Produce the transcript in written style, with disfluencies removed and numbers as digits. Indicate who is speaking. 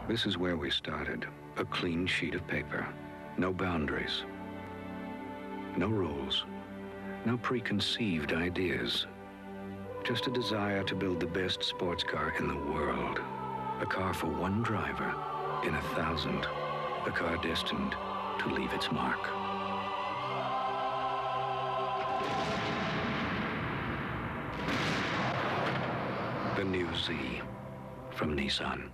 Speaker 1: This is where we started. A clean sheet of paper. No boundaries. No rules. No preconceived ideas. Just a desire to build the best sports car in the world. A car for one driver in 1,000. A car destined to leave its mark. The new Z from Nissan.